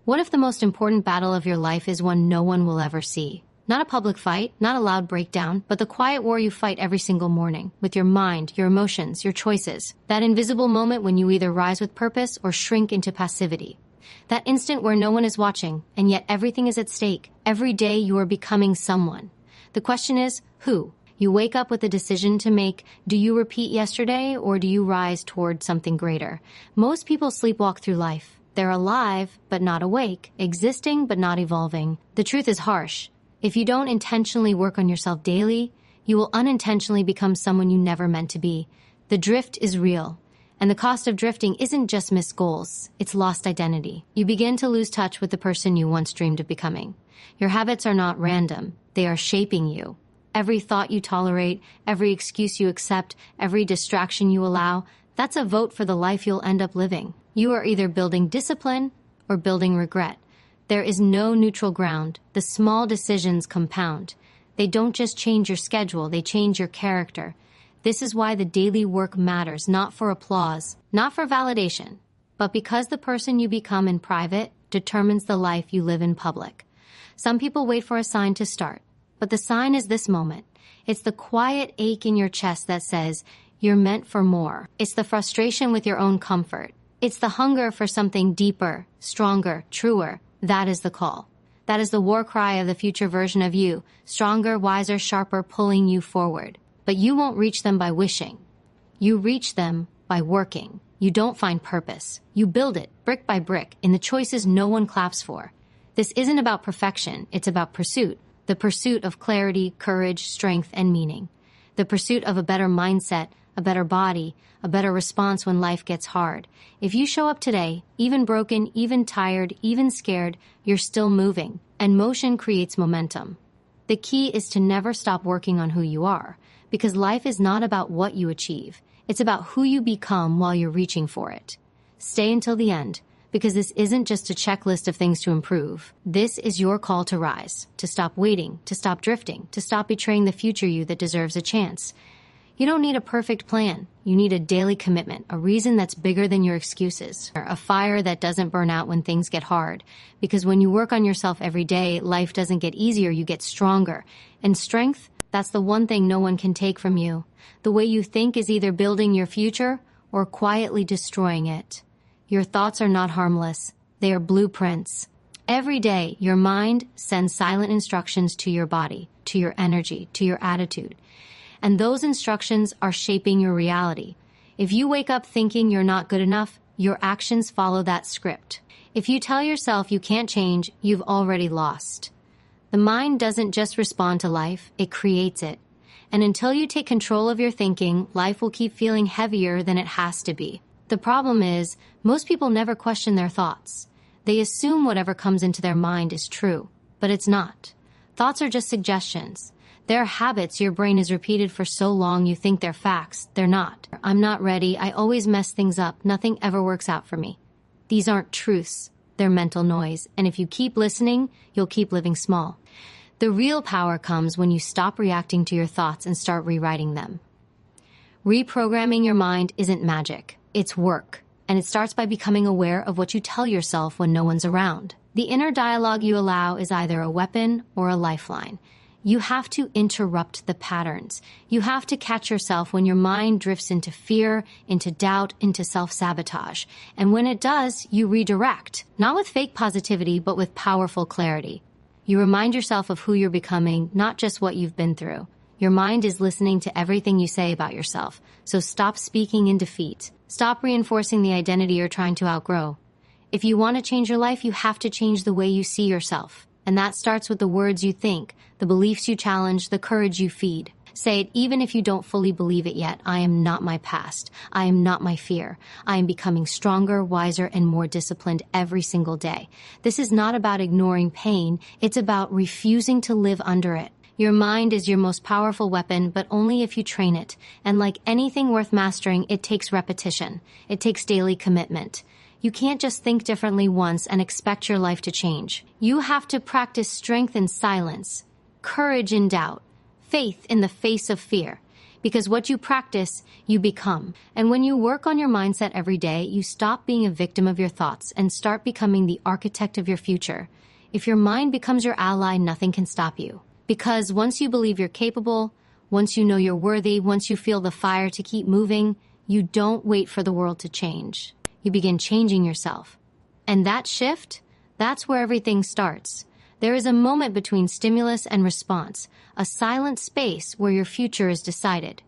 What if the most important battle of your life is one no one will ever see? Not a public fight, not a loud breakdown, but the quiet war you fight every single morning, with your mind, your emotions, your choices. That invisible moment when you either rise with purpose or shrink into passivity. That instant where no one is watching, and yet everything is at stake. Every day you are becoming someone. The question is, who? You wake up with a decision to make. Do you repeat yesterday, or do you rise toward something greater? Most people sleepwalk through life. They're alive, but not awake, existing, but not evolving. The truth is harsh. If you don't intentionally work on yourself daily, you will unintentionally become someone you never meant to be. The drift is real. And the cost of drifting isn't just missed goals, it's lost identity. You begin to lose touch with the person you once dreamed of becoming. Your habits are not random, they are shaping you. Every thought you tolerate, every excuse you accept, every distraction you allow, that's a vote for the life you'll end up living. You are either building discipline or building regret. There is no neutral ground. The small decisions compound. They don't just change your schedule, they change your character. This is why the daily work matters, not for applause, not for validation, but because the person you become in private determines the life you live in public. Some people wait for a sign to start, but the sign is this moment. It's the quiet ache in your chest that says, you're meant for more. It's the frustration with your own comfort. It's the hunger for something deeper, stronger, truer. That is the call. That is the war cry of the future version of you, stronger, wiser, sharper, pulling you forward. But you won't reach them by wishing. You reach them by working. You don't find purpose. You build it, brick by brick, in the choices no one claps for. This isn't about perfection, it's about pursuit. The pursuit of clarity, courage, strength, and meaning. The pursuit of a better mindset, a better body, a better response when life gets hard. If you show up today, even broken, even tired, even scared, you're still moving, and motion creates momentum. The key is to never stop working on who you are, because life is not about what you achieve. It's about who you become while you're reaching for it. Stay until the end, because this isn't just a checklist of things to improve. This is your call to rise, to stop waiting, to stop drifting, to stop betraying the future you that deserves a chance. You don't need a perfect plan. You need a daily commitment, a reason that's bigger than your excuses, a fire that doesn't burn out when things get hard. Because when you work on yourself every day, life doesn't get easier, you get stronger. And strength, that's the one thing no one can take from you. The way you think is either building your future or quietly destroying it. Your thoughts are not harmless. They are blueprints. Every day, your mind sends silent instructions to your body, to your energy, to your attitude. And those instructions are shaping your reality. If you wake up thinking you're not good enough, your actions follow that script. If you tell yourself you can't change, you've already lost. The mind doesn't just respond to life, it creates it. And until you take control of your thinking, life will keep feeling heavier than it has to be. The problem is, most people never question their thoughts. They assume whatever comes into their mind is true, but it's not. Thoughts are just suggestions. They're habits your brain has repeated for so long you think they're facts. They're not. I'm not ready. I always mess things up. Nothing ever works out for me. These aren't truths. They're mental noise. And if you keep listening, you'll keep living small. The real power comes when you stop reacting to your thoughts and start rewriting them. Reprogramming your mind isn't magic. It's work. And it starts by becoming aware of what you tell yourself when no one's around. The inner dialogue you allow is either a weapon or a lifeline. You have to interrupt the patterns. You have to catch yourself when your mind drifts into fear, into doubt, into self-sabotage. And when it does, you redirect. Not with fake positivity, but with powerful clarity. You remind yourself of who you're becoming, not just what you've been through. Your mind is listening to everything you say about yourself. So stop speaking in defeat. Stop reinforcing the identity you're trying to outgrow. If you want to change your life, you have to change the way you see yourself. And that starts with the words you think, the beliefs you challenge, the courage you feed. Say it even if you don't fully believe it yet. I am not my past. I am not my fear. I am becoming stronger, wiser, and more disciplined every single day. This is not about ignoring pain. It's about refusing to live under it. Your mind is your most powerful weapon, but only if you train it. And like anything worth mastering, it takes repetition. It takes daily commitment. You can't just think differently once and expect your life to change. You have to practice strength in silence, courage in doubt, faith in the face of fear. Because what you practice, you become. And when you work on your mindset every day, you stop being a victim of your thoughts and start becoming the architect of your future. If your mind becomes your ally, nothing can stop you. Because once you believe you're capable, once you know you're worthy, once you feel the fire to keep moving, you don't wait for the world to change. You begin changing yourself. And that shift, that's where everything starts. There is a moment between stimulus and response, a silent space where your future is decided.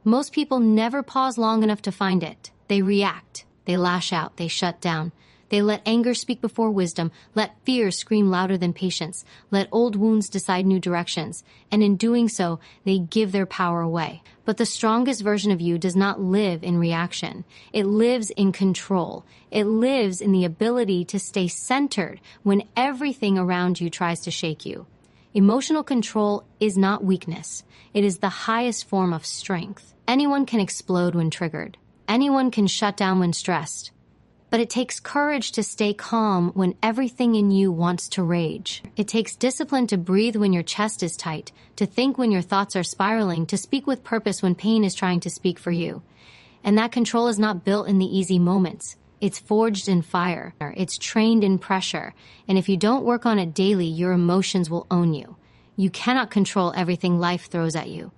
Most people never pause long enough to find it. They react, they lash out, they shut down. They let anger speak before wisdom, let fear scream louder than patience, let old wounds decide new directions, and in doing so, they give their power away. But the strongest version of you does not live in reaction. It lives in control. It lives in the ability to stay centered when everything around you tries to shake you. Emotional control is not weakness. It is the highest form of strength. Anyone can explode when triggered. Anyone can shut down when stressed. But it takes courage to stay calm when everything in you wants to rage. It takes discipline to breathe when your chest is tight, to think when your thoughts are spiraling, to speak with purpose when pain is trying to speak for you. And that control is not built in the easy moments. It's forged in fire. It's trained in pressure. And if you don't work on it daily, your emotions will own you. You cannot control everything life throws at you,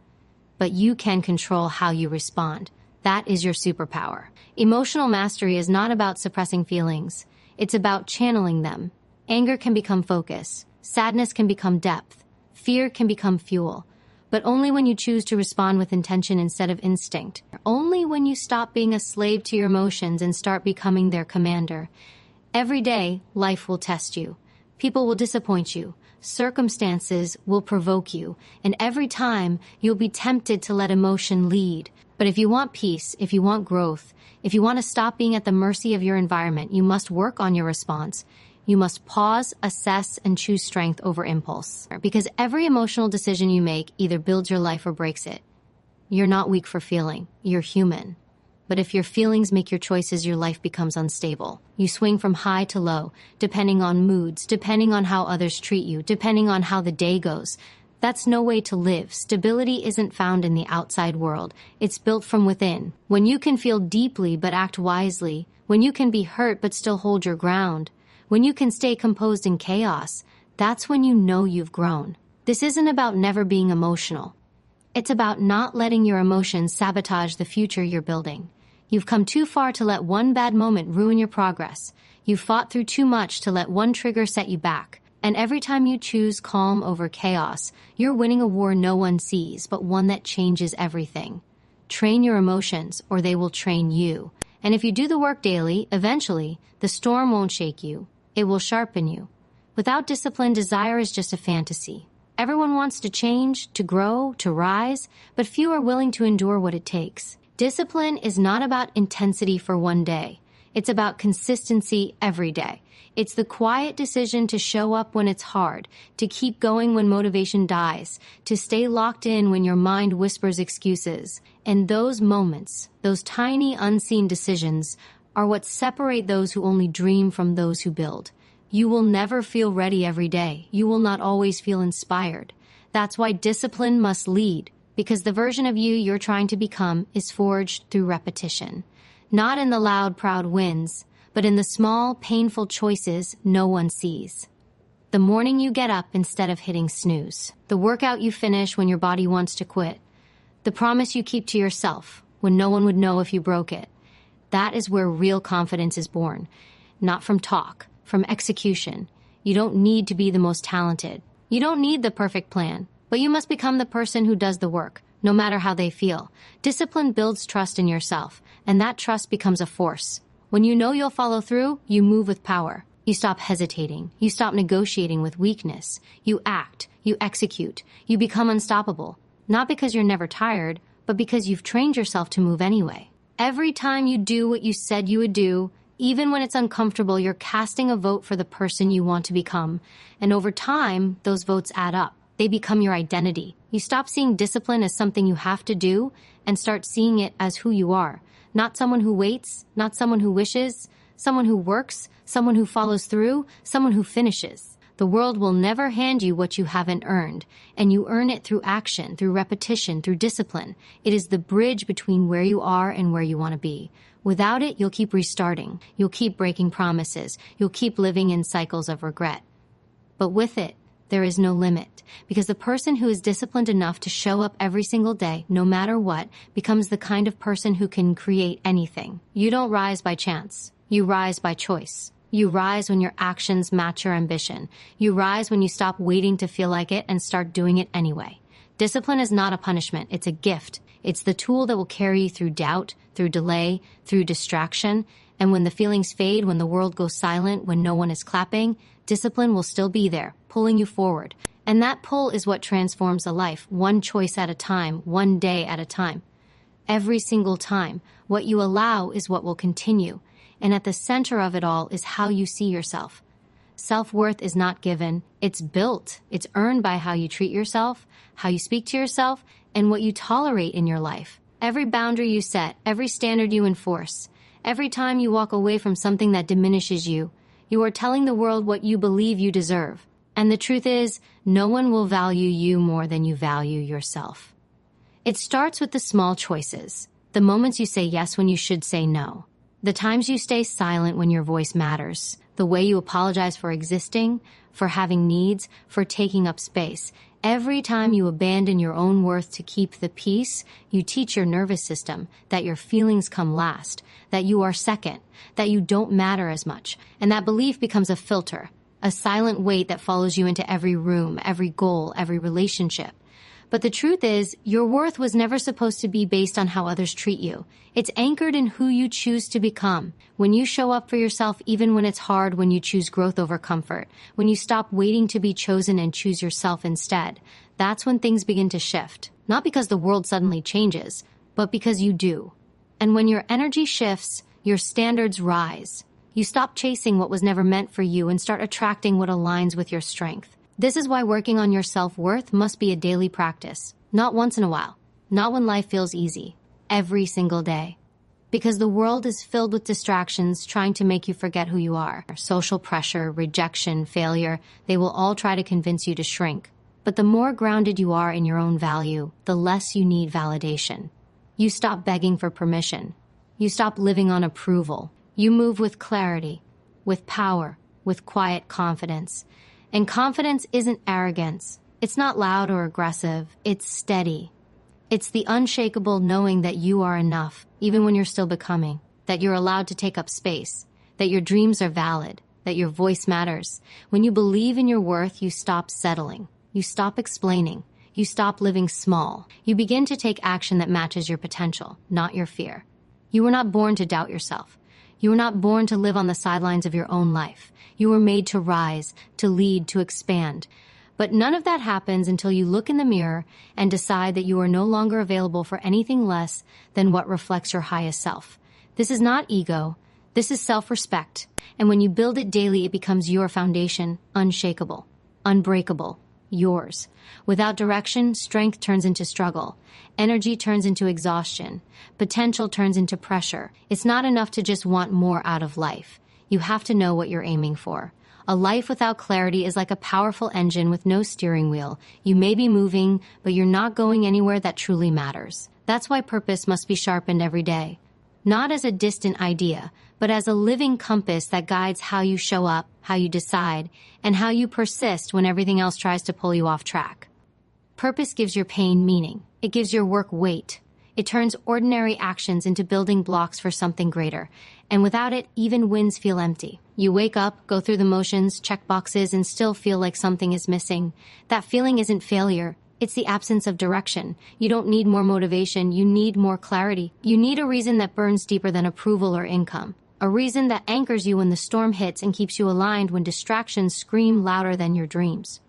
but you can control how you respond. That is your superpower. Emotional mastery is not about suppressing feelings. It's about channeling them. Anger can become focus. Sadness can become depth. Fear can become fuel. But only when you choose to respond with intention instead of instinct. Only when you stop being a slave to your emotions and start becoming their commander. Every day, life will test you. People will disappoint you. Circumstances will provoke you. And every time, you'll be tempted to let emotion lead. But if you want peace, if you want growth, if you want to stop being at the mercy of your environment, you must work on your response. You must pause, assess, and choose strength over impulse. Because every emotional decision you make either builds your life or breaks it. You're not weak for feeling. You're human. But if your feelings make your choices, your life becomes unstable. You swing from high to low, depending on moods, depending on how others treat you, depending on how the day goes. That's no way to live. Stability isn't found in the outside world. It's built from within. When you can feel deeply but act wisely, when you can be hurt but still hold your ground, when you can stay composed in chaos, that's when you know you've grown. This isn't about never being emotional. It's about not letting your emotions sabotage the future you're building. You've come too far to let one bad moment ruin your progress. You've fought through too much to let one trigger set you back. And every time you choose calm over chaos, you're winning a war no one sees, but one that changes everything. Train your emotions, or they will train you. And if you do the work daily, eventually, the storm won't shake you. It will sharpen you. Without discipline, desire is just a fantasy. Everyone wants to change, to grow, to rise, but few are willing to endure what it takes. Discipline is not about intensity for one day. It's about consistency every day. It's the quiet decision to show up when it's hard, to keep going when motivation dies, to stay locked in when your mind whispers excuses. And those moments, those tiny unseen decisions, are what separate those who only dream from those who build. You will never feel ready every day. You will not always feel inspired. That's why discipline must lead, because the version of you you're trying to become is forged through repetition. Not in the loud, proud wins, but in the small, painful choices no one sees. The morning you get up instead of hitting snooze. The workout you finish when your body wants to quit. The promise you keep to yourself when no one would know if you broke it. That is where real confidence is born. Not from talk, from execution. You don't need to be the most talented. You don't need the perfect plan, but you must become the person who does the work, no matter how they feel. Discipline builds trust in yourself, and that trust becomes a force. When you know you'll follow through, you move with power. You stop hesitating. You stop negotiating with weakness. You act. You execute. You become unstoppable. Not because you're never tired, but because you've trained yourself to move anyway. Every time you do what you said you would do, even when it's uncomfortable, you're casting a vote for the person you want to become. And over time, those votes add up. They become your identity. You stop seeing discipline as something you have to do and start seeing it as who you are. Not someone who waits, not someone who wishes, someone who works, someone who follows through, someone who finishes. The world will never hand you what you haven't earned, and you earn it through action, through repetition, through discipline. It is the bridge between where you are and where you want to be. Without it, you'll keep restarting. You'll keep breaking promises. You'll keep living in cycles of regret. But with it, there is no limit, because the person who is disciplined enough to show up every single day, no matter what, becomes the kind of person who can create anything. You don't rise by chance. You rise by choice. You rise when your actions match your ambition. You rise when you stop waiting to feel like it and start doing it anyway. Discipline is not a punishment. It's a gift. It's the tool that will carry you through doubt, through delay, through distraction. And when the feelings fade, when the world goes silent, when no one is clapping, discipline will still be there, pulling you forward. And that pull is what transforms a life, one choice at a time, one day at a time. Every single time, what you allow is what will continue. And at the center of it all is how you see yourself. Self-worth is not given, it's built. It's earned by how you treat yourself, how you speak to yourself, and what you tolerate in your life. Every boundary you set, every standard you enforce, every time you walk away from something that diminishes you, you are telling the world what you believe you deserve. And the truth is, no one will value you more than you value yourself. It starts with the small choices, the moments you say yes when you should say no, the times you stay silent when your voice matters, the way you apologize for existing, for having needs, for taking up space. Every time you abandon your own worth to keep the peace, you teach your nervous system that your feelings come last, that you are second, that you don't matter as much, and that belief becomes a filter, a silent weight that follows you into every room, every goal, every relationship. But the truth is, your worth was never supposed to be based on how others treat you. It's anchored in who you choose to become. When you show up for yourself, even when it's hard, when you choose growth over comfort, when you stop waiting to be chosen and choose yourself instead, that's when things begin to shift. Not because the world suddenly changes, but because you do. And when your energy shifts, your standards rise. You stop chasing what was never meant for you and start attracting what aligns with your strength. This is why working on your self-worth must be a daily practice, not once in a while, not when life feels easy, every single day. Because the world is filled with distractions trying to make you forget who you are. Social pressure, rejection, failure, they will all try to convince you to shrink. But the more grounded you are in your own value, the less you need validation. You stop begging for permission. You stop living on approval. You move with clarity, with power, with quiet confidence. And confidence isn't arrogance. It's not loud or aggressive. It's steady. It's the unshakable knowing that you are enough, even when you're still becoming, that you're allowed to take up space, that your dreams are valid, that your voice matters. When you believe in your worth, you stop settling. You stop explaining. You stop living small. You begin to take action that matches your potential, not your fear. You were not born to doubt yourself. You were not born to live on the sidelines of your own life. You were made to rise, to lead, to expand. But none of that happens until you look in the mirror and decide that you are no longer available for anything less than what reflects your highest self. This is not ego. This is self-respect. And when you build it daily, it becomes your foundation, unshakable, unbreakable, yours. Without direction, strength turns into struggle. Energy turns into exhaustion. Potential turns into pressure. It's not enough to just want more out of life. You have to know what you're aiming for. A life without clarity is like a powerful engine with no steering wheel. You may be moving, but you're not going anywhere that truly matters. That's why purpose must be sharpened every day. Not as a distant idea, but as a living compass that guides how you show up, how you decide, and how you persist when everything else tries to pull you off track. Purpose gives your pain meaning. It gives your work weight. It turns ordinary actions into building blocks for something greater. And without it, even wins feel empty. You wake up, go through the motions, check boxes, and still feel like something is missing. That feeling isn't failure. It's the absence of direction. You don't need more motivation. You need more clarity. You need a reason that burns deeper than approval or income. A reason that anchors you when the storm hits and keeps you aligned when distractions scream louder than your dreams.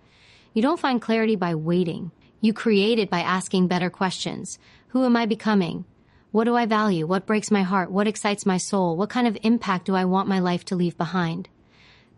You don't find clarity by waiting. You create it by asking better questions. Who am I becoming? What do I value? What breaks my heart? What excites my soul? What kind of impact do I want my life to leave behind?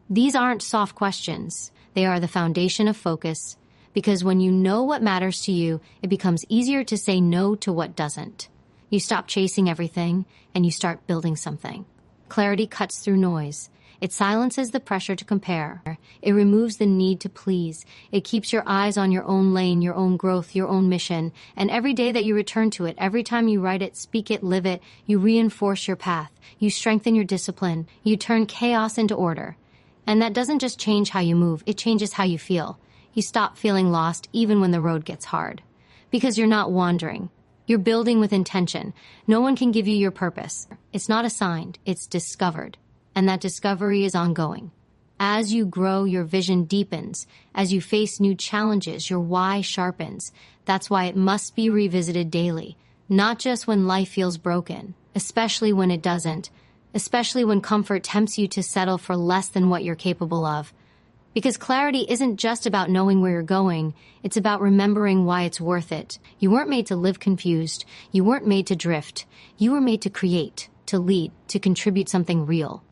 These aren't soft questions. They are the foundation of focus, because when you know what matters to you, it becomes easier to say no to what doesn't. You stop chasing everything, and you start building something. Clarity cuts through noise. It silences the pressure to compare. It removes the need to please. It keeps your eyes on your own lane, your own growth, your own mission. And every day that you return to it, every time you write it, speak it, live it, you reinforce your path. You strengthen your discipline. You turn chaos into order. And that doesn't just change how you move, it changes how you feel. You stop feeling lost even when the road gets hard. Because you're not wandering. You're building with intention. No one can give you your purpose. It's not assigned, it's discovered. And that discovery is ongoing. As you grow, your vision deepens. As you face new challenges, your why sharpens. That's why it must be revisited daily. Not just when life feels broken, especially when it doesn't. Especially when comfort tempts you to settle for less than what you're capable of. Because clarity isn't just about knowing where you're going, it's about remembering why it's worth it. You weren't made to live confused. You weren't made to drift. You were made to create, to lead, to contribute something real.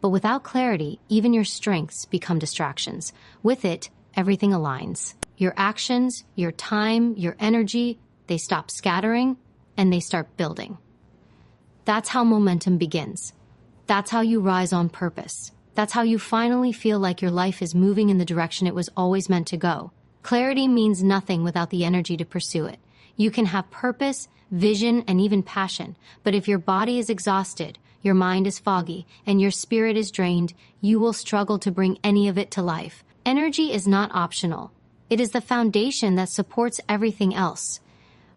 But without clarity, even your strengths become distractions. With it, everything aligns. Your actions, your time, your energy, they stop scattering and they start building. That's how momentum begins. That's how you rise on purpose. That's how you finally feel like your life is moving in the direction it was always meant to go. Clarity means nothing without the energy to pursue it. You can have purpose, vision, and even passion, but if your body is exhausted, your mind is foggy, and your spirit is drained, you will struggle to bring any of it to life. Energy is not optional. It is the foundation that supports everything else.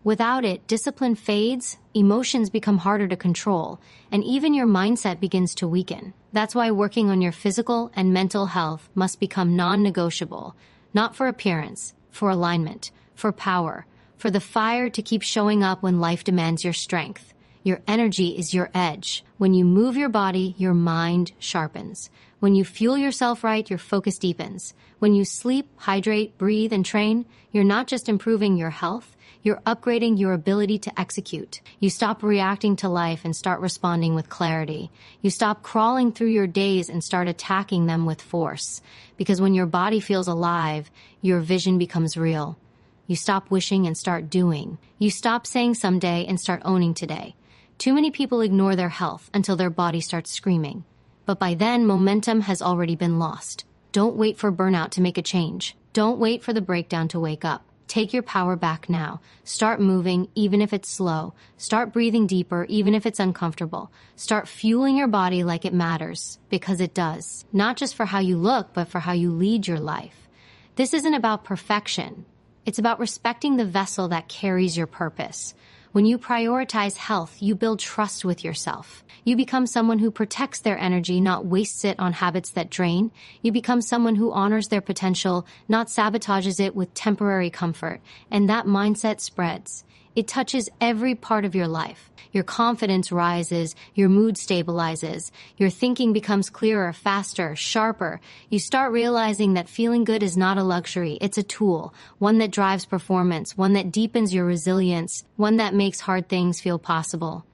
Without it, discipline fades, emotions become harder to control, and even your mindset begins to weaken. That's why working on your physical and mental health must become non-negotiable, not for appearance, for alignment, for power, for the fire to keep showing up when life demands your strength. Your energy is your edge. When you move your body, your mind sharpens. When you fuel yourself right, your focus deepens. When you sleep, hydrate, breathe, and train, you're not just improving your health, you're upgrading your ability to execute. You stop reacting to life and start responding with clarity. You stop crawling through your days and start attacking them with force. Because when your body feels alive, your vision becomes real. You stop wishing and start doing. You stop saying someday and start owning today. Too many people ignore their health until their body starts screaming. But by then, momentum has already been lost. Don't wait for burnout to make a change. Don't wait for the breakdown to wake up. Take your power back now. Start moving, even if it's slow. Start breathing deeper, even if it's uncomfortable. Start fueling your body like it matters, because it does. Not just for how you look, but for how you lead your life. This isn't about perfection. It's about respecting the vessel that carries your purpose. When you prioritize health, you build trust with yourself. You become someone who protects their energy, not wastes it on habits that drain. You become someone who honors their potential, not sabotages it with temporary comfort. And that mindset spreads. It touches every part of your life. Your confidence rises, your mood stabilizes, your thinking becomes clearer, faster, sharper. You start realizing that feeling good is not a luxury, it's a tool, one that drives performance, one that deepens your resilience, one that makes hard things feel possible.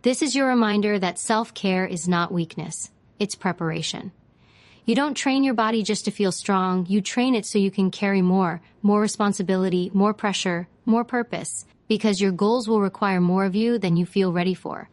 This is your reminder that self-care is not weakness, it's preparation. You don't train your body just to feel strong, you train it so you can carry more responsibility, more pressure, more purpose. Because your goals will require more of you than you feel ready for.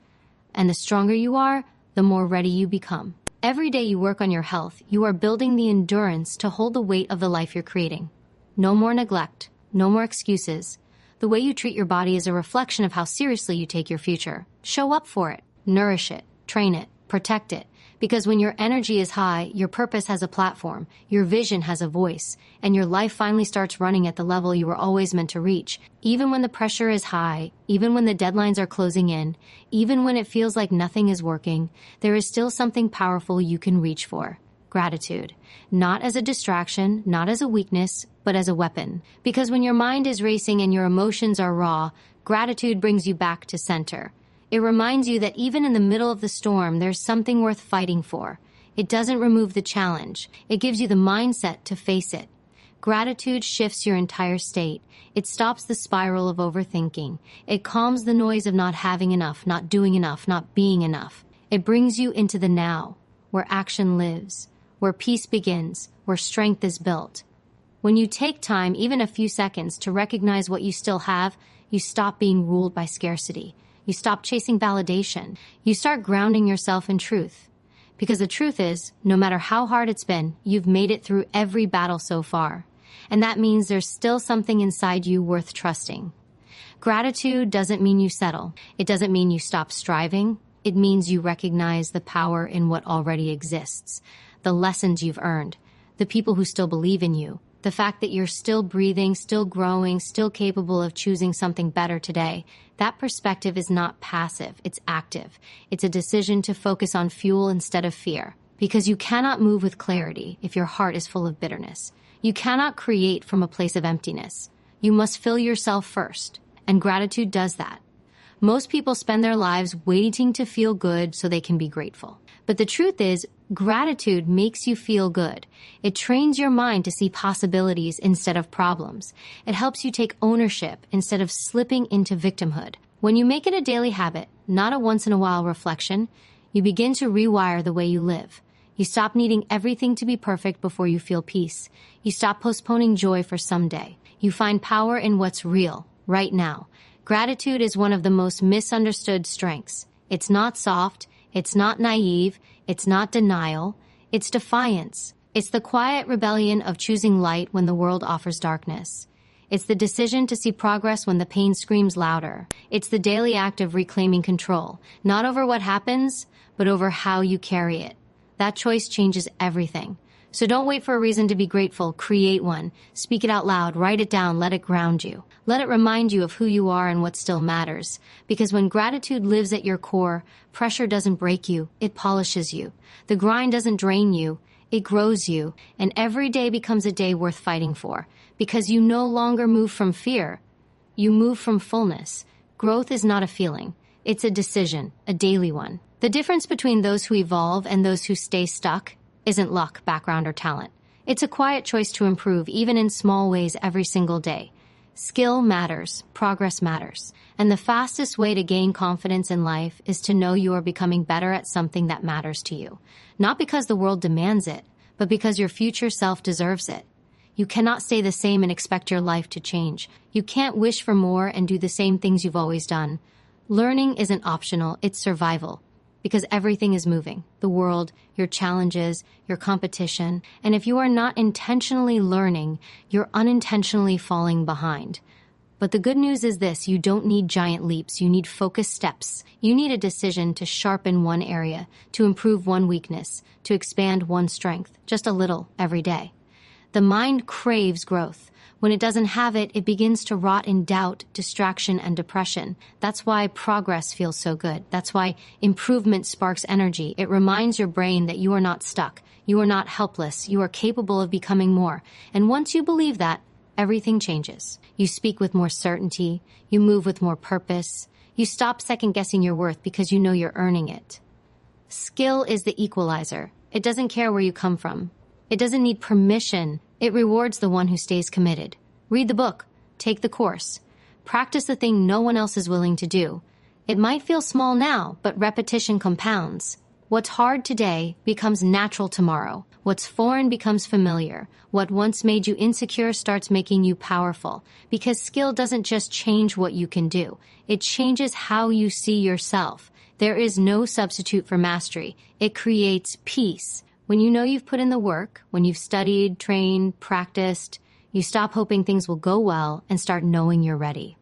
And the stronger you are, the more ready you become. Every day you work on your health, you are building the endurance to hold the weight of the life you're creating. No more neglect, no more excuses. The way you treat your body is a reflection of how seriously you take your future. Show up for it, nourish it, train it, protect it. Because when your energy is high, your purpose has a platform, your vision has a voice, and your life finally starts running at the level you were always meant to reach. Even when the pressure is high, even when the deadlines are closing in, even when it feels like nothing is working, there is still something powerful you can reach for. Gratitude. Not as a distraction, not as a weakness, but as a weapon. Because when your mind is racing and your emotions are raw, gratitude brings you back to center. It reminds you that even in the middle of the storm, there's something worth fighting for. It doesn't remove the challenge. It gives you the mindset to face it. Gratitude shifts your entire state. It stops the spiral of overthinking. It calms the noise of not having enough, not doing enough, not being enough. It brings you into the now, where action lives, where peace begins, where strength is built. When you take time, even a few seconds, to recognize what you still have, you stop being ruled by scarcity. You stop chasing validation. You start grounding yourself in truth. Because the truth is, no matter how hard it's been, you've made it through every battle so far. And that means there's still something inside you worth trusting. Gratitude doesn't mean you settle. It doesn't mean you stop striving. It means you recognize the power in what already exists, the lessons you've earned, the people who still believe in you, the fact that you're still breathing, still growing, still capable of choosing something better today. That perspective is not passive, it's active. It's a decision to focus on fuel instead of fear. Because you cannot move with clarity if your heart is full of bitterness. You cannot create from a place of emptiness. You must fill yourself first. And gratitude does that. Most people spend their lives waiting to feel good so they can be grateful. But the truth is, gratitude makes you feel good. It trains your mind to see possibilities instead of problems. It helps you take ownership instead of slipping into victimhood. When you make it a daily habit, not a once-in-a-while reflection, you begin to rewire the way you live. You stop needing everything to be perfect before you feel peace. You stop postponing joy for someday. You find power in what's real, right now. Gratitude is one of the most misunderstood strengths. It's not soft, it's not naive, it's not denial, it's defiance. It's the quiet rebellion of choosing light when the world offers darkness. It's the decision to see progress when the pain screams louder. It's the daily act of reclaiming control, not over what happens, but over how you carry it. That choice changes everything. So don't wait for a reason to be grateful. Create one. Speak it out loud. Write it down. Let it ground you. Let it remind you of who you are and what still matters. Because when gratitude lives at your core, pressure doesn't break you. It polishes you. The grind doesn't drain you. It grows you. And every day becomes a day worth fighting for. Because you no longer move from fear. You move from fullness. Growth is not a feeling. It's a decision, a daily one. The difference between those who evolve and those who stay stuck isn't luck, background, or talent. It's a quiet choice to improve, even in small ways, every single day. Skill matters. Progress matters. And the fastest way to gain confidence in life is to know you are becoming better at something that matters to you. Not because the world demands it, but because your future self deserves it. You cannot stay the same and expect your life to change. You can't wish for more and do the same things you've always done. Learning isn't optional, it's survival. Because everything is moving. The world, your challenges, your competition. And if you are not intentionally learning, you're unintentionally falling behind. But the good news is this: you don't need giant leaps. You need focused steps. You need a decision to sharpen one area, to improve one weakness, to expand one strength, just a little every day. The mind craves growth. When it doesn't have it, it begins to rot in doubt, distraction, and depression. That's why progress feels so good. That's why improvement sparks energy. It reminds your brain that you are not stuck. You are not helpless. You are capable of becoming more. And once you believe that, everything changes. You speak with more certainty. You move with more purpose. You stop second-guessing your worth because you know you're earning it. Skill is the equalizer. It doesn't care where you come from. It doesn't need permission. It rewards the one who stays committed. Read the book. Take the course. Practice the thing no one else is willing to do. It might feel small now, but repetition compounds. What's hard today becomes natural tomorrow. What's foreign becomes familiar. What once made you insecure starts making you powerful. Because skill doesn't just change what you can do. It changes how you see yourself. There is no substitute for mastery. It creates peace. When you know you've put in the work, when you've studied, trained, practiced, you stop hoping things will go well and start knowing you're ready.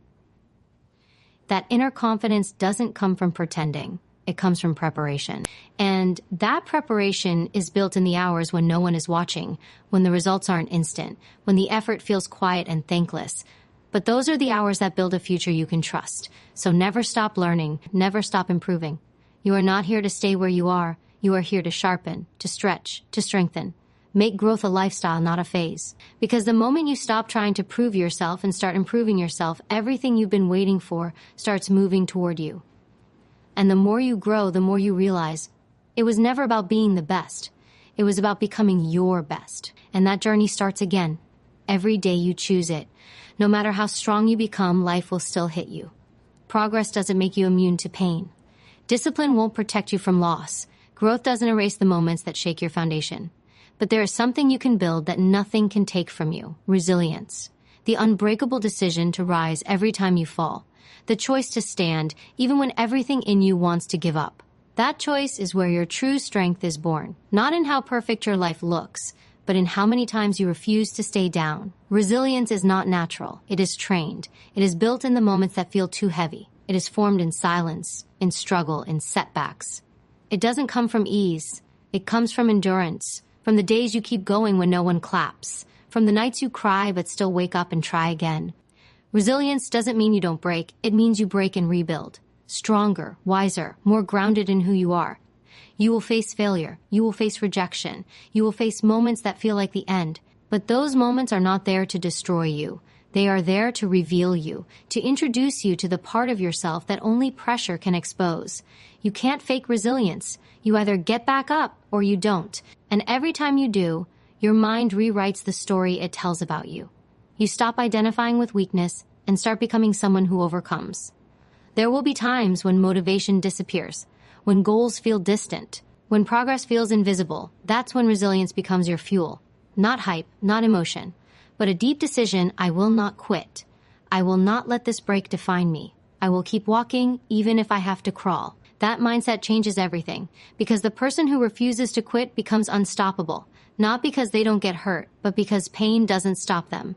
That inner confidence doesn't come from pretending. It comes from preparation. And that preparation is built in the hours when no one is watching, when the results aren't instant, when the effort feels quiet and thankless. But those are the hours that build a future you can trust. So never stop learning, never stop improving. You are not here to stay where you are. You are here to sharpen, to stretch, to strengthen. Make growth a lifestyle, not a phase. Because the moment you stop trying to prove yourself and start improving yourself, everything you've been waiting for starts moving toward you. And the more you grow, the more you realize it was never about being the best. It was about becoming your best. And that journey starts again. Every day you choose it. No matter how strong you become, life will still hit you. Progress doesn't make you immune to pain. Discipline won't protect you from loss. Growth doesn't erase the moments that shake your foundation. But there is something you can build that nothing can take from you: resilience. The unbreakable decision to rise every time you fall. The choice to stand even when everything in you wants to give up. That choice is where your true strength is born, not in how perfect your life looks, but in how many times you refuse to stay down. Resilience is not natural. It is trained. It is built in the moments that feel too heavy. It is formed in silence, in struggle, in setbacks. It doesn't come from ease. It comes from endurance, from the days you keep going when no one claps, from the nights you cry but still wake up and try again. Resilience doesn't mean you don't break. It means you break and rebuild. Stronger, wiser, more grounded in who you are. You will face failure. You will face rejection. You will face moments that feel like the end. But those moments are not there to destroy you. They are there to reveal you, to introduce you to the part of yourself that only pressure can expose. You can't fake resilience. You either get back up or you don't. And every time you do, your mind rewrites the story it tells about you. You stop identifying with weakness and start becoming someone who overcomes. There will be times when motivation disappears, when goals feel distant, when progress feels invisible. That's when resilience becomes your fuel. Not hype, not emotion, but a deep decision: I will not quit. I will not let this break define me. I will keep walking even if I have to crawl. That mindset changes everything, because the person who refuses to quit becomes unstoppable, not because they don't get hurt, but because pain doesn't stop them.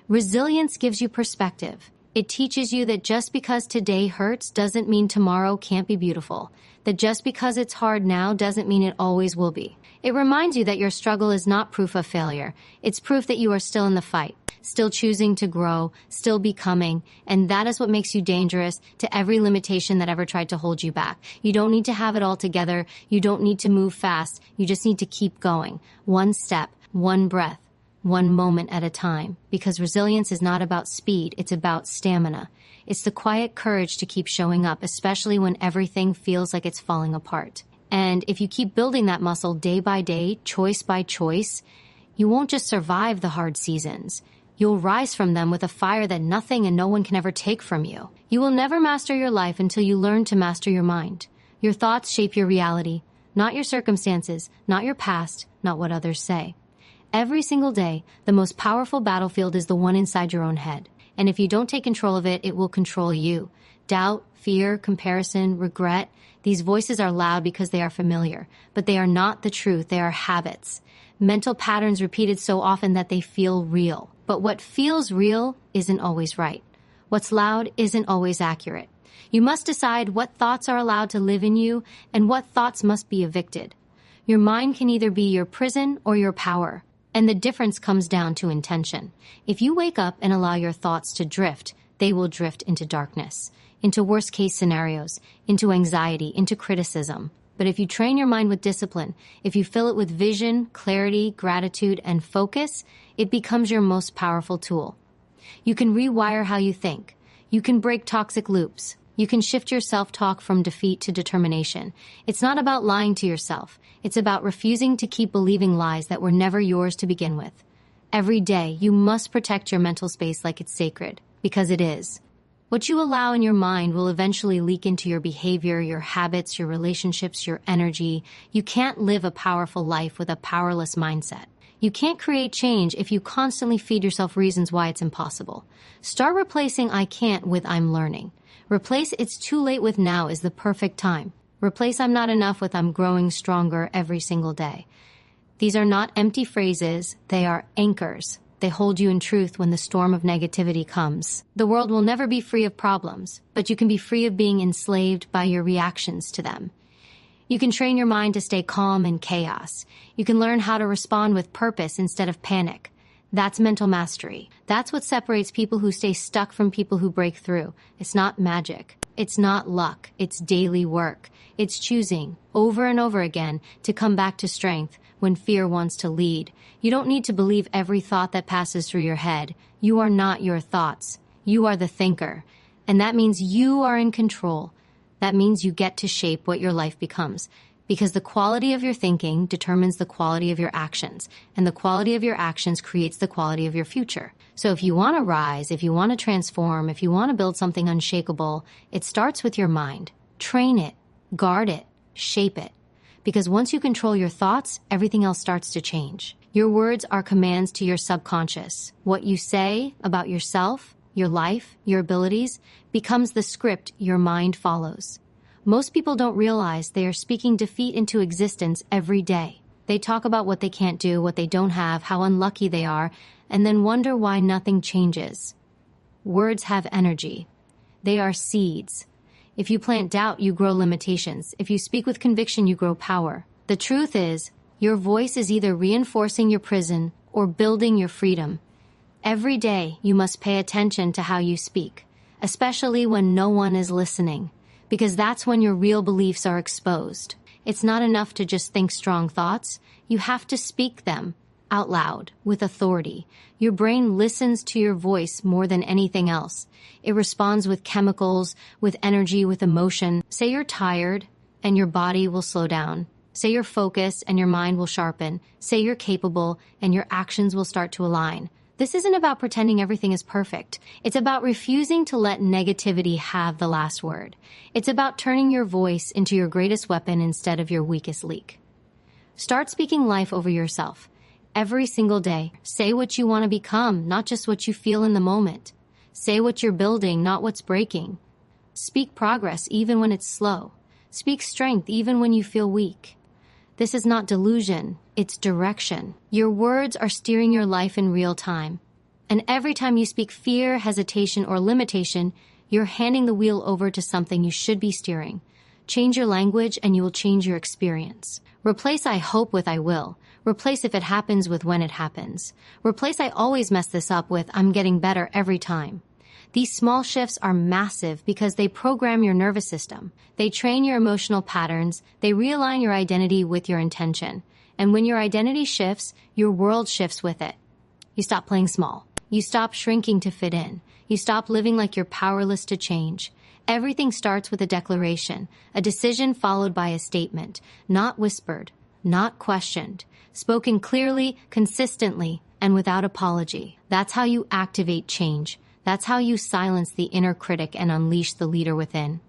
Resilience gives you perspective. It teaches you that just because today hurts doesn't mean tomorrow can't be beautiful. That just because it's hard now doesn't mean it always will be. It reminds you that your struggle is not proof of failure. It's proof that you are still in the fight, still choosing to grow, still becoming, and that is what makes you dangerous to every limitation that ever tried to hold you back. You don't need to have it all together. You don't need to move fast. You just need to keep going. One step, one breath, one moment at a time, because resilience is not about speed, it's about stamina. It's the quiet courage to keep showing up, especially when everything feels like it's falling apart. And if you keep building that muscle day by day, choice by choice, you won't just survive the hard seasons. You'll rise from them with a fire that nothing and no one can ever take from you. You will never master your life until you learn to master your mind. Your thoughts shape your reality, not your circumstances, not your past, not what others say. Every single day, the most powerful battlefield is the one inside your own head. And if you don't take control of it, it will control you. Doubt, fear, comparison, regret, these voices are loud because they are familiar, but they are not the truth. They are habits. Mental patterns repeated so often that they feel real. But what feels real isn't always right. What's loud isn't always accurate. You must decide what thoughts are allowed to live in you and what thoughts must be evicted. Your mind can either be your prison or your power. And the difference comes down to intention. If you wake up and allow your thoughts to drift, they will drift into darkness, into worst-case scenarios, into anxiety, into criticism. But if you train your mind with discipline, if you fill it with vision, clarity, gratitude, and focus, it becomes your most powerful tool. You can rewire how you think. You can break toxic loops. You can shift your self-talk from defeat to determination. It's not about lying to yourself. It's about refusing to keep believing lies that were never yours to begin with. Every day, you must protect your mental space like it's sacred, because it is. What you allow in your mind will eventually leak into your behavior, your habits, your relationships, your energy. You can't live a powerful life with a powerless mindset. You can't create change if you constantly feed yourself reasons why it's impossible. Start replacing "I can't" with "I'm learning." Replace "it's too late" with "now is the perfect time." Replace "I'm not enough" with "I'm growing stronger every single day." These are not empty phrases, they are anchors. They hold you in truth when the storm of negativity comes. The world will never be free of problems, but you can be free of being enslaved by your reactions to them. You can train your mind to stay calm in chaos. You can learn how to respond with purpose instead of panic. That's mental mastery. That's what separates people who stay stuck from people who break through. It's not magic. It's not luck. It's daily work. It's choosing, over and over again, to come back to strength when fear wants to lead. You don't need to believe every thought that passes through your head. You are not your thoughts. You are the thinker. And that means you are in control. That means you get to shape what your life becomes. Because the quality of your thinking determines the quality of your actions, and the quality of your actions creates the quality of your future. So if you want to rise, if you want to transform, if you want to build something unshakable, it starts with your mind. Train it, guard it, shape it. Because once you control your thoughts, everything else starts to change. Your words are commands to your subconscious. What you say about yourself, your life, your abilities, becomes the script your mind follows. Most people don't realize they are speaking defeat into existence every day. They talk about what they can't do, what they don't have, how unlucky they are, and then wonder why nothing changes. Words have energy. They are seeds. If you plant doubt, you grow limitations. If you speak with conviction, you grow power. The truth is, your voice is either reinforcing your prison or building your freedom. Every day, you must pay attention to how you speak, especially when no one is listening, because that's when your real beliefs are exposed. It's not enough to just think strong thoughts. You have to speak them out loud, with authority. Your brain listens to your voice more than anything else. It responds with chemicals, with energy, with emotion. Say you're tired, and your body will slow down. Say you're focused, and your mind will sharpen. Say you're capable, and your actions will start to align. This isn't about pretending everything is perfect. It's about refusing to let negativity have the last word. It's about turning your voice into your greatest weapon instead of your weakest leak. Start speaking life over yourself. Every single day, say what you want to become, not just what you feel in the moment. Say what you're building, not what's breaking. Speak progress even when it's slow. Speak strength even when you feel weak. This is not delusion, it's direction. Your words are steering your life in real time. And every time you speak fear, hesitation, or limitation, you're handing the wheel over to something you should be steering. Change your language and you will change your experience. Replace I hope with I will. Replace if it happens with when it happens. Replace I always mess this up with I'm getting better every time. These small shifts are massive because they program your nervous system. They train your emotional patterns. They realign your identity with your intention. And when your identity shifts, your world shifts with it. You stop playing small. You stop shrinking to fit in. You stop living like you're powerless to change. Everything starts with a declaration, a decision followed by a statement, not whispered, not questioned, spoken clearly, consistently, and without apology. That's how you activate change. That's how you silence the inner critic and unleash the leader within.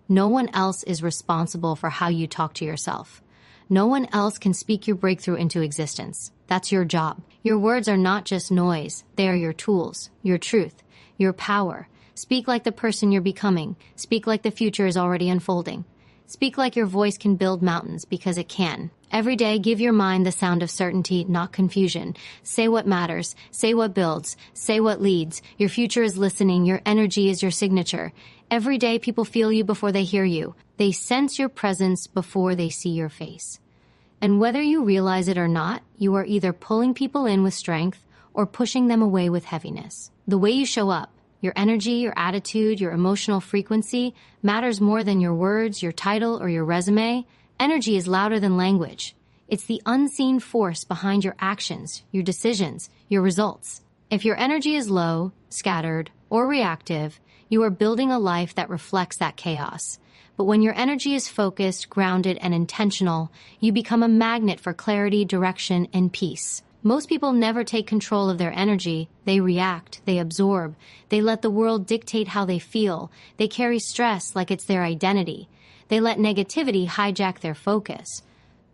No one else is responsible for how you talk to yourself. No one else can speak your breakthrough into existence. That's your job. Your words are not just noise. They are your tools, your truth, your power. Speak like the person you're becoming. Speak like the future is already unfolding. Speak like your voice can build mountains, because it can. Every day, give your mind the sound of certainty, not confusion. Say what matters. Say what builds. Say what leads. Your future is listening. Your energy is your signature. Every day, people feel you before they hear you. They sense your presence before they see your face. And whether you realize it or not, you are either pulling people in with strength or pushing them away with heaviness. The way you show up, your energy, your attitude, your emotional frequency matters more than your words, your title, or your resume. Energy is louder than language. It's the unseen force behind your actions, your decisions, your results. If your energy is low, scattered, or reactive, you are building a life that reflects that chaos. But when your energy is focused, grounded, and intentional, you become a magnet for clarity, direction, and peace. Most people never take control of their energy. They react, they absorb, they let the world dictate how they feel. They carry stress like it's their identity. They let negativity hijack their focus.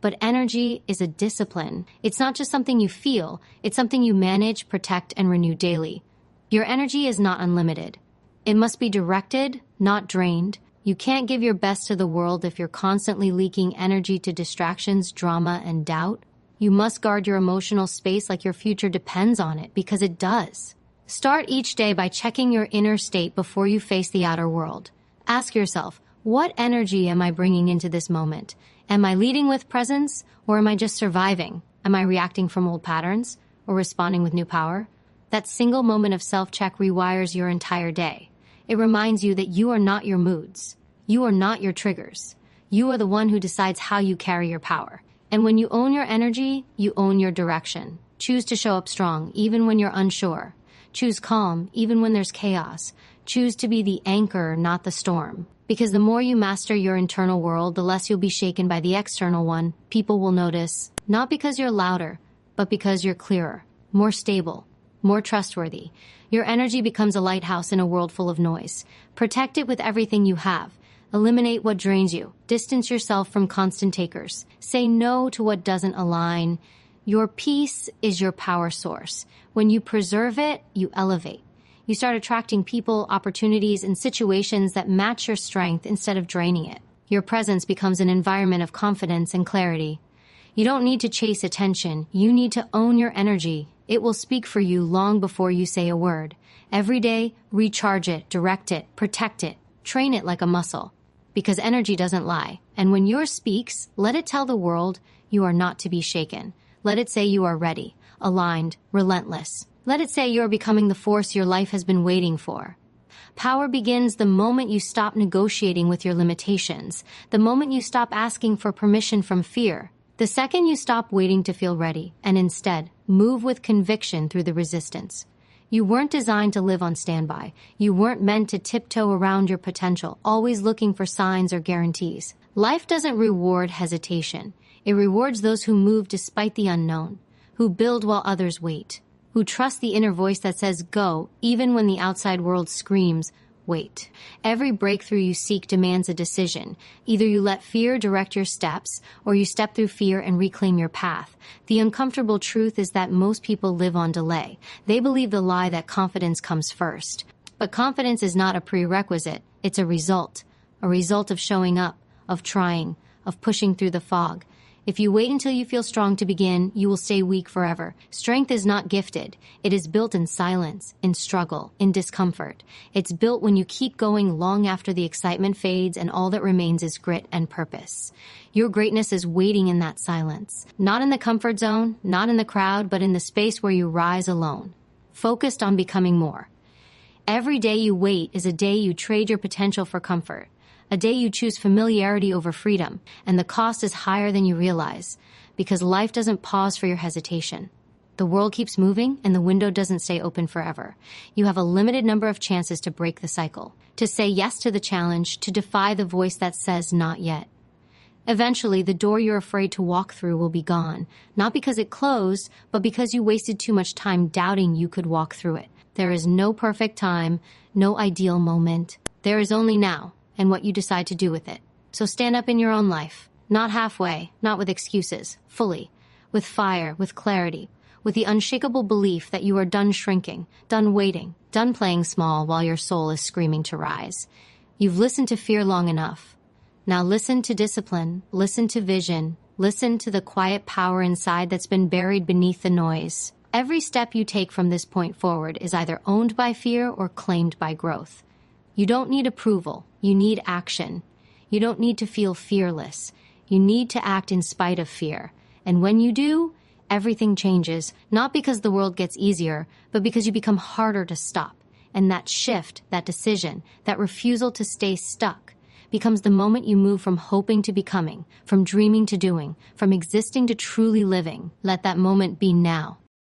But energy is a discipline. It's not just something you feel, it's something you manage, protect, and renew daily. Your energy is not unlimited. It must be directed, not drained. You can't give your best to the world if you're constantly leaking energy to distractions, drama, and doubt. You must guard your emotional space like your future depends on it, because it does. Start each day by checking your inner state before you face the outer world. Ask yourself, what energy am I bringing into this moment? Am I leading with presence, or am I just surviving? Am I reacting from old patterns, or responding with new power? That single moment of self-check rewires your entire day. It reminds you that you are not your moods. You are not your triggers. You are the one who decides how you carry your power. And when you own your energy, you own your direction. Choose to show up strong, even when you're unsure. Choose calm, even when there's chaos. Choose to be the anchor, not the storm. Because the more you master your internal world, the less you'll be shaken by the external one. People will notice, not because you're louder, but because you're clearer, more stable, more trustworthy. Your energy becomes a lighthouse in a world full of noise. Protect it with everything you have. Eliminate what drains you. Distance yourself from constant takers. Say no to what doesn't align. Your peace is your power source. When you preserve it, you elevate. You start attracting people, opportunities, and situations that match your strength instead of draining it. Your presence becomes an environment of confidence and clarity. You don't need to chase attention. You need to own your energy. It will speak for you long before you say a word. Every day, recharge it, direct it, protect it, train it like a muscle. Because energy doesn't lie. And when yours speaks, let it tell the world you are not to be shaken. Let it say you are ready, aligned, relentless. Let it say you are becoming the force your life has been waiting for. Power begins the moment you stop negotiating with your limitations, the moment you stop asking for permission from fear, the second you stop waiting to feel ready, and instead move with conviction through the resistance. You weren't designed to live on standby. You weren't meant to tiptoe around your potential, always looking for signs or guarantees. Life doesn't reward hesitation. It rewards those who move despite the unknown, who build while others wait, who trust the inner voice that says go, even when the outside world screams, wait. Every breakthrough you seek demands a decision. Either you let fear direct your steps, or you step through fear and reclaim your path. The uncomfortable truth is that most people live on delay. They believe the lie that confidence comes first. But confidence is not a prerequisite. It's a result of showing up, of trying, of pushing through the fog. If you wait until you feel strong to begin, you will stay weak forever. Strength is not gifted. It is built in silence, in struggle, in discomfort. It's built when you keep going long after the excitement fades and all that remains is grit and purpose. Your greatness is waiting in that silence. Not in the comfort zone, not in the crowd, but in the space where you rise alone, focused on becoming more. Every day you wait is a day you trade your potential for comfort. A day you choose familiarity over freedom, and the cost is higher than you realize, because life doesn't pause for your hesitation. The world keeps moving, and the window doesn't stay open forever. You have a limited number of chances to break the cycle, to say yes to the challenge, to defy the voice that says not yet. Eventually, the door you're afraid to walk through will be gone, not because it closed, but because you wasted too much time doubting you could walk through it. There is no perfect time, no ideal moment. There is only now, and what you decide to do with it. So stand up in your own life, not halfway, not with excuses, fully, with fire, with clarity, with the unshakable belief that you are done shrinking, done waiting, done playing small while your soul is screaming to rise. You've listened to fear long enough. Now listen to discipline, listen to vision, listen to the quiet power inside that's been buried beneath the noise. Every step you take from this point forward is either owned by fear or claimed by growth. You don't need approval. You need action. You don't need to feel fearless. You need to act in spite of fear. And when you do, everything changes, not because the world gets easier, but because you become harder to stop. And that shift, that decision, that refusal to stay stuck becomes the moment you move from hoping to becoming, from dreaming to doing, from existing to truly living. Let that moment be now.